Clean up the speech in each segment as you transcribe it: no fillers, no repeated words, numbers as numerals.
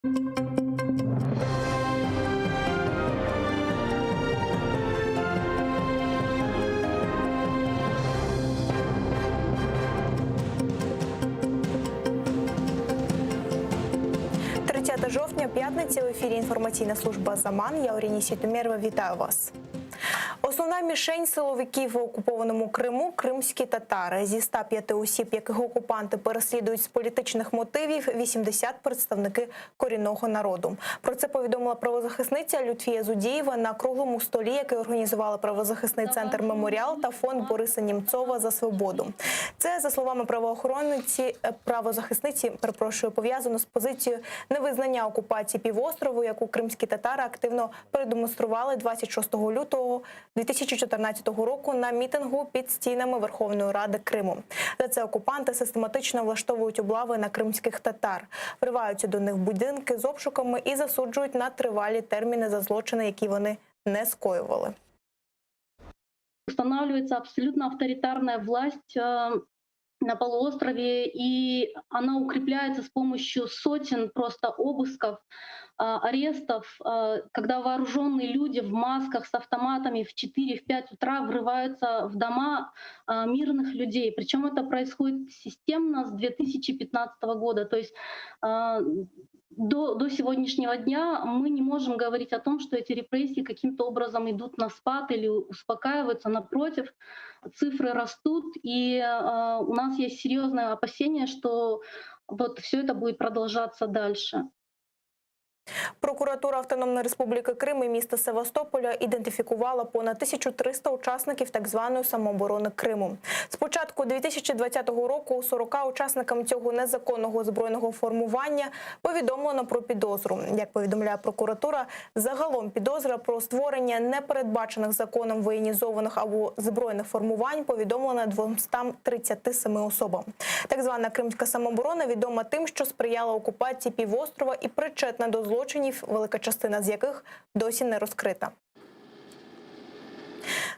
Жовтня, п'ятниця, в ефірі інформаційна служба «Заман». Я Оріні Сітомєрова, вітаю вас. Основна мішень силовиків в окупованому Криму – кримські татари. Зі 105 осіб, яких окупанти переслідують з політичних мотивів, 80 – представники корінного народу. Про це повідомила правозахисниця Лютфія Зудієва на круглому столі, який організували правозахисний центр «Меморіал» та фонд Бориса Німцова за свободу. Це, за словами правозахисниці, пов'язано з позицією невизнання окупації півострову, яку кримські татари активно продемонстрували 26 лютого 2014 року на мітингу під стінами Верховної Ради Криму. За це окупанти систематично влаштовують облави на кримських татар, вриваються до них в будинки з обшуками і засуджують на тривалі терміни за злочини, які вони не скоювали. Устанавливается абсолютно авторитарная власть на полуострове, и она укрепляется с помощью сотен просто обысков, арестов, когда вооруженные люди в масках с автоматами в 4-5 утра врываются в дома мирных людей. Причем это происходит системно с 2015 года. То есть до сегодняшнего дня мы не можем говорить о том, что эти репрессии каким-то образом идут на спад или успокаиваются. Напротив, цифры растут, и у нас есть серьезное опасение, что вот все это будет продолжаться дальше. Прокуратура Автономної Республіки Крим і міста Севастополя ідентифікувала понад 1300 учасників так званої самооборони Криму. З початку 2020 року 40 учасникам цього незаконного збройного формування повідомлено про підозру. Як повідомляє прокуратура, загалом підозра про створення непередбачених законом воєнізованих або збройних формувань повідомлена 237 особам. Так звана кримська самооборона відома тим, що сприяла окупації півострова і причетна до злочинів, велика частина з яких досі не розкрита.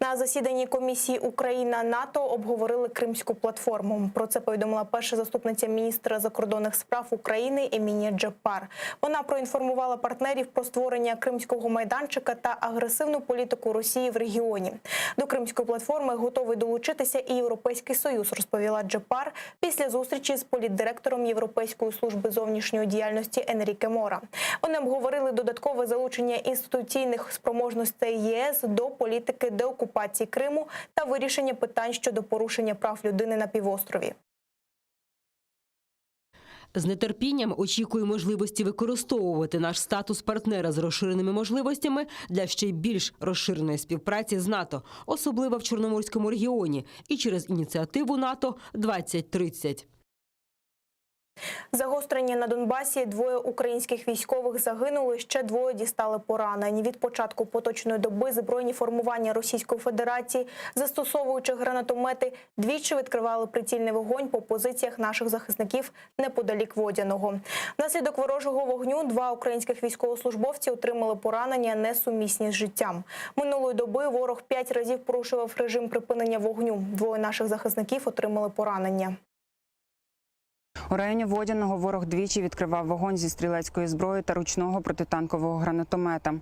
На засіданні комісії Україна-НАТО обговорили Кримську платформу. Про це повідомила перша заступниця міністра закордонних справ України Емінія Джапар. Вона проінформувала партнерів про створення Кримського майданчика та агресивну політику Росії в регіоні. До Кримської платформи готовий долучитися і Європейський Союз, розповіла Джапар після зустрічі з політдиректором Європейської служби зовнішньої діяльності Енріке Мора. Вони обговорили додаткове залучення інституційних спроможностей ЄС до політики деокупації Криму та вирішення питань щодо порушення прав людини на півострові. З нетерпінням очікую можливості використовувати наш статус партнера з розширеними можливостями для ще й більш розширеної співпраці з НАТО, особливо в Чорноморському регіоні, і через ініціативу НАТО-2030. Загострення на Донбасі. 2 українських військових загинули, ще 2 дістали поранень. Від початку поточної доби збройні формування Російської Федерації, застосовуючи гранатомети, двічі відкривали прицільний вогонь по позиціях наших захисників неподалік Водяного. Внаслідок ворожого вогню 2 українських військовослужбовці отримали поранення, несумісні з життям. Минулої доби ворог 5 разів порушував режим припинення вогню. 2 наших захисників отримали поранення. У районі Водяного ворог двічі відкривав вогонь зі стрілецької зброї та ручного протитанкового гранатомета.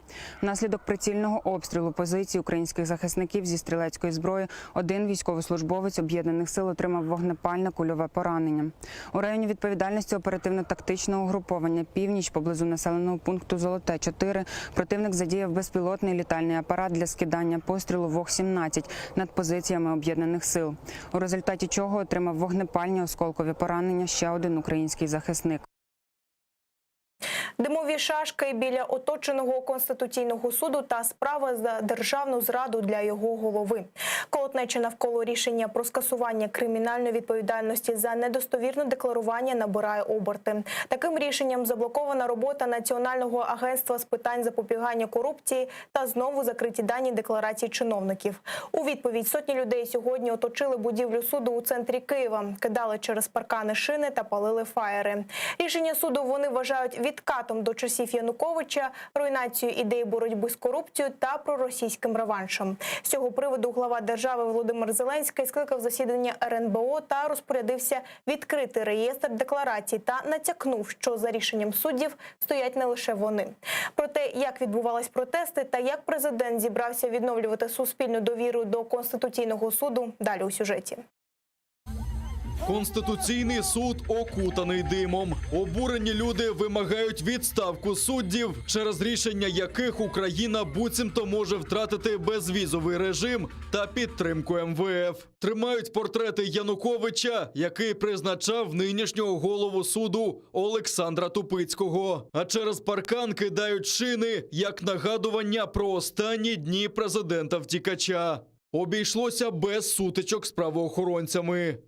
Внаслідок прицільного обстрілу позицій українських захисників зі стрілецької зброї 1 військовослужбовець об'єднаних сил отримав вогнепальне кульове поранення. У районі відповідальності оперативно-тактичного угруповання «Північ» поблизу населеного пункту Золоте-4 противник задіяв безпілотний літальний апарат для скидання пострілу ВОГ-17 над позиціями об'єднаних сил, у результаті чого отримав вогнепальні осколкові поранення ще 1 український захисник. Димові шашки біля оточеного Конституційного суду та справа за державну зраду для його голови. Колотнеча навколо рішення про скасування кримінальної відповідальності за недостовірне декларування набирає оберти. Таким рішенням заблокована робота Національного агентства з питань запобігання корупції та знову закриті дані декларацій чиновників. У відповідь сотні людей сьогодні оточили будівлю суду у центрі Києва, кидали через паркани шини та палили фаєри. Рішення суду вони вважають відкатом повратом до часів Януковича, руйнацією ідеї боротьби з корупцією та проросійським реваншем. З цього приводу глава держави Володимир Зеленський скликав засідання РНБО та розпорядився відкрити реєстр декларацій та натякнув, що за рішенням суддів стоять не лише вони. Про те, як відбувались протести та як президент зібрався відновлювати суспільну довіру до Конституційного суду, далі у сюжеті. Конституційний суд окутаний димом. Обурені люди вимагають відставку суддів, через рішення яких Україна буцімто може втратити безвізовий режим та підтримку МВФ. Тримають портрети Януковича, який призначав нинішнього голову суду Олександра Тупицького. А через паркан кидають шини, як нагадування про останні дні президента-втікача. Обійшлося без сутичок з правоохоронцями.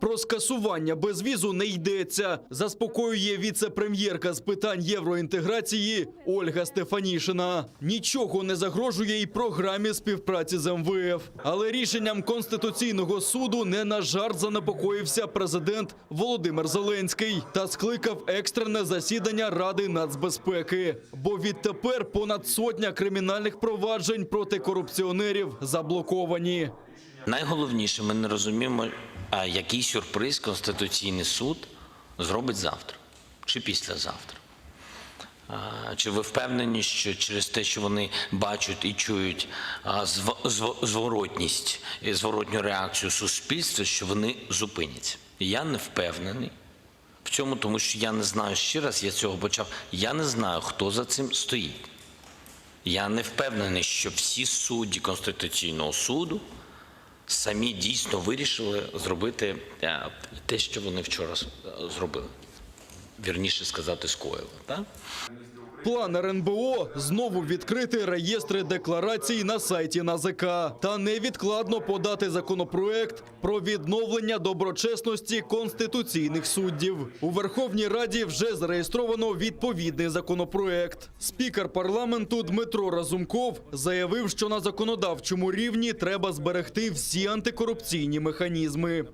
Про скасування безвізу не йдеться, заспокоює віце-прем'єрка з питань євроінтеграції Ольга Стефанішина. Нічого не загрожує й програмі співпраці з МВФ. Але рішенням Конституційного суду не на жарт занепокоївся президент Володимир Зеленський та скликав екстрене засідання Ради нацбезпеки. Бо відтепер понад сотня кримінальних проваджень проти корупціонерів заблоковані. Найголовніше, ми не розуміємо, який сюрприз Конституційний суд зробить завтра чи післязавтра. Чи ви впевнені, що через те, що вони бачать і чують зворотню реакцію суспільства, що вони зупиняться? Я не впевнений в цьому, тому що я не знаю, ще раз я з цього почав, я не знаю, хто за цим стоїть. Я не впевнений, що всі судді Конституційного суду самі дійсно вирішили зробити те, що вони вчора зробили. Вірніше сказати, скоїли. Так? План РНБО – знову відкрити реєстри декларацій на сайті НАЗК та невідкладно подати законопроект про відновлення доброчесності конституційних суддів. У Верховній Раді вже зареєстровано відповідний законопроект. Спікер парламенту Дмитро Разумков заявив, що на законодавчому рівні треба зберегти всі антикорупційні механізми.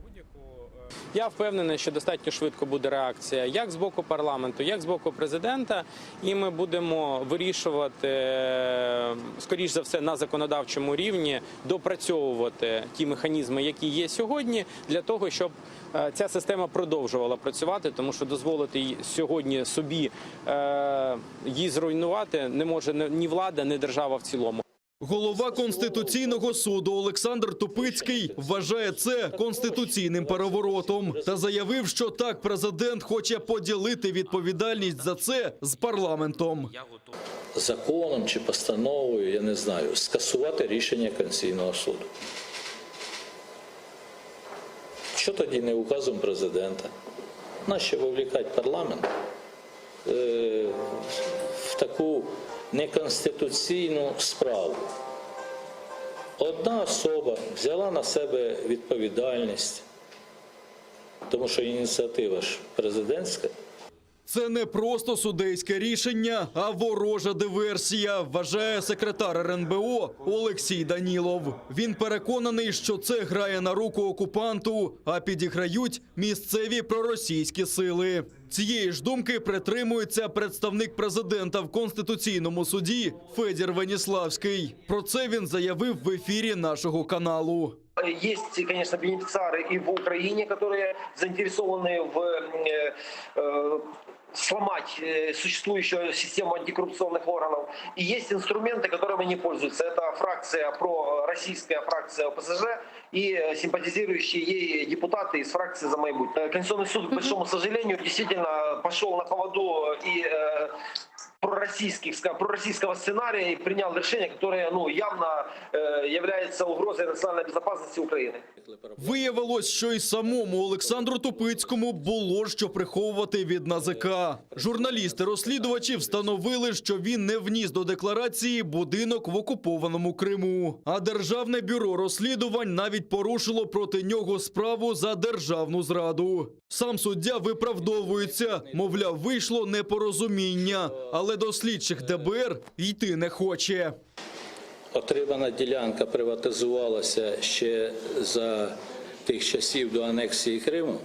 Я впевнений, що достатньо швидко буде реакція як з боку парламенту, як з боку президента, і ми будемо вирішувати, скоріш за все, на законодавчому рівні, допрацьовувати ті механізми, які є сьогодні, для того, щоб ця система продовжувала працювати, тому що дозволити сьогодні собі її зруйнувати не може ні влада, ні держава в цілому. Голова Конституційного суду Олександр Тупицький вважає це конституційним переворотом та заявив, що так президент хоче поділити відповідальність за це з парламентом. Законом чи постановою, я не знаю, скасувати рішення Конституційного суду. Що тоді не указом президента? Нащо вовлікати парламент в таку неконституційну справу? Одна особа взяла на себе відповідальність, тому що ініціатива ж президентська. Це не просто судейське рішення, а ворожа диверсія, вважає секретар РНБО Олексій Данілов. Він переконаний, що це грає на руку окупанту, а підіграють місцеві проросійські сили. Цієї ж думки притримується представник президента в Конституційному суді Федір Веніславський. Про це він заявив в ефірі нашого каналу. Есть, конечно, бенефициары и в Украине, которые заинтересованы в сломать существующую систему антикоррупционных органов. И есть инструменты, которыми они пользуются. Это фракция, пророссийская фракция ОПЗЖ и симпатизирующие ей депутаты из фракции «За майбутнее». Конституционный суд, к большому сожалению, действительно пошел на поводу и пророссийского сценария и принял решение, которое явно является угрозой национальной безопасности Украины. Виявилось, що й самому Олександру Тупицькому було що приховувати від НАЗК. Журналісти-розслідувачі встановили, що він не вніс до декларації будинок в окупованому Криму. А Державне бюро розслідувань навіть порушило проти нього справу за державну зраду. Сам суддя виправдовується, мовляв, вийшло непорозуміння, але до слідчих ДБР йти не хоче. Отримана ділянка приватизувалася ще за тих часів до анексії Криму.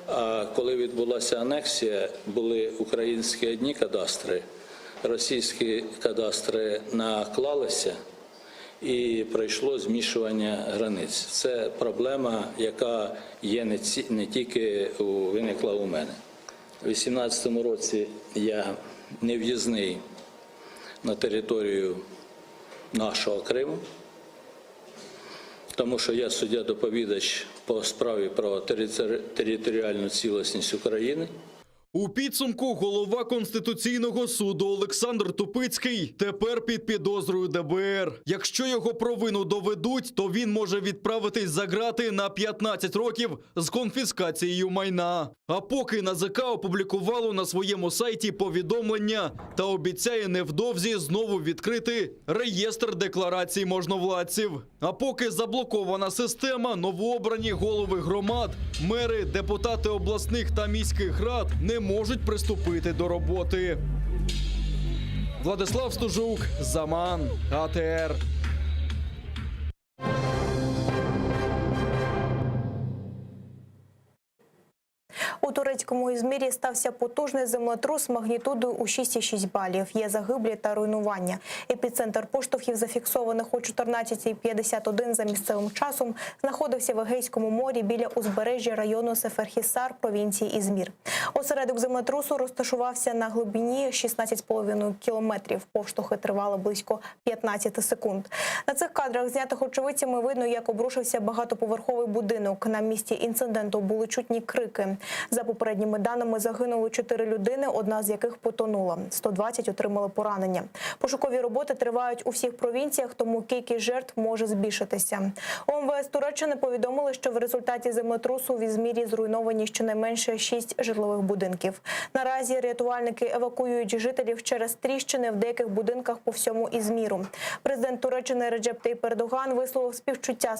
А коли відбулася анексія, були українські одні кадастри, російські кадастри наклалися і пройшло змішування границь. Це проблема, яка є не тільки виникла у мене. У 2018 році я не в'їзний на територію нашого Криму, тому що я суддя-доповідач по справі про територіальну цілісність України. У підсумку голова Конституційного суду Олександр Тупицький тепер під підозрою ДБР. Якщо його провину доведуть, то він може відправитись за ґрати на 15 років з конфіскацією майна. А поки НАЗК опублікувало на своєму сайті повідомлення та обіцяє невдовзі знову відкрити реєстр декларацій можновладців. А поки заблокована система, новообрані голови громад, мери, депутати обласних та міських рад не можуть приступити до роботи. Владислав Стужук, Заман, АТР. У турецькому Ізмірі стався потужний землетрус магнітудою у 6,6 балів. Є загиблі та руйнування. Епіцентр поштовхів, зафіксованих о 14:51 за місцевим часом, знаходився в Егейському морі біля узбережжя району Сеферхісар провінції Ізмір. Осередок землетрусу розташувався на глибині 16,5 кілометрів. Поштовхи тривали близько 15 секунд. На цих кадрах, знятих очевидцями, видно, як обрушився багатоповерховий будинок. На місці інциденту були чутні крики. За попередніми даними, загинули 4 людини, одна з яких потонула. 120 отримали поранення. Пошукові роботи тривають у всіх провінціях, тому кількість жертв може збільшитися. У МВС Туреччини повідомили, що в результаті землетрусу в Ізмірі зруйновані щонайменше 6 житлових будинків. Наразі рятувальники евакуюють жителів через тріщини в деяких будинках по всьому Ізміру. Президент Туреччини Реджеп Тайип Ердоган висловив співчуття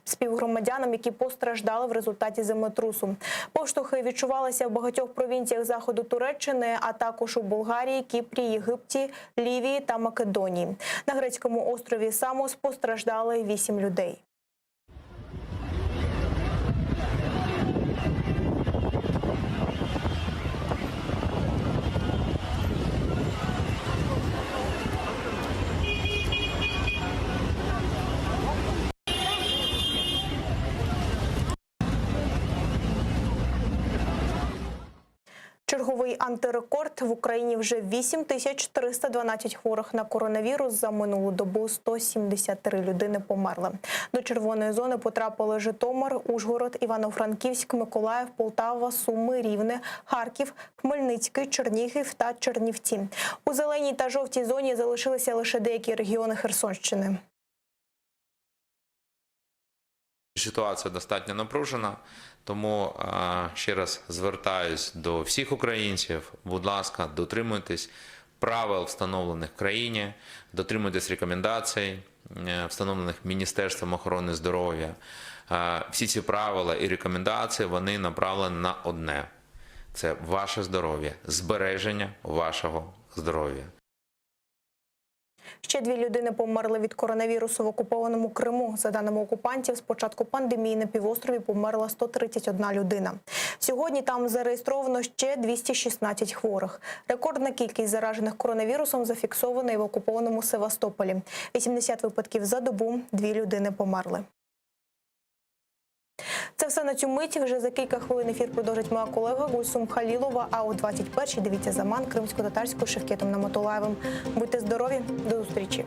співгромадянам, які постраждали в результаті землетрусу. Поштовхи відчувалися в багатьох провінціях заходу Туреччини, а також у Болгарії, Кіпрі, Єгипті, Лівії та Македонії. На грецькому острові Самос постраждали 8 людей. Черговий антирекорд. В Україні вже 8312 хворих на коронавірус. За минулу добу 173 людини померли. До червоної зони потрапили Житомир, Ужгород, Івано-Франківськ, Миколаїв, Полтава, Суми, Рівне, Харків, Хмельницький, Чернігів та Чернівці. У зеленій та жовтій зоні залишилися лише деякі регіони Херсонщини. Ситуація достатньо напружена, тому ще раз звертаюсь до всіх українців. Будь ласка, дотримуйтесь правил, встановлених в країні, дотримуйтесь рекомендацій, встановлених Міністерством охорони здоров'я. Всі ці правила і рекомендації, вони направлені на одне – це ваше здоров'я, збереження вашого здоров'я. Ще 2 людини померли від коронавірусу в окупованому Криму. За даними окупантів, з початку пандемії на півострові померла 131 людина. Сьогодні там зареєстровано ще 216 хворих. Рекордна кількість заражених коронавірусом зафіксована і в окупованому Севастополі. 80 випадків за добу, 2 людини померли. Це все на цю мить. Вже за кілька хвилин ефір продовжить моя колега Гульсум Халілова. А о 21-й дивіться «Заман» кримсько-татарською Шевкетом Наматулаєвим. Будьте здорові, до зустрічі.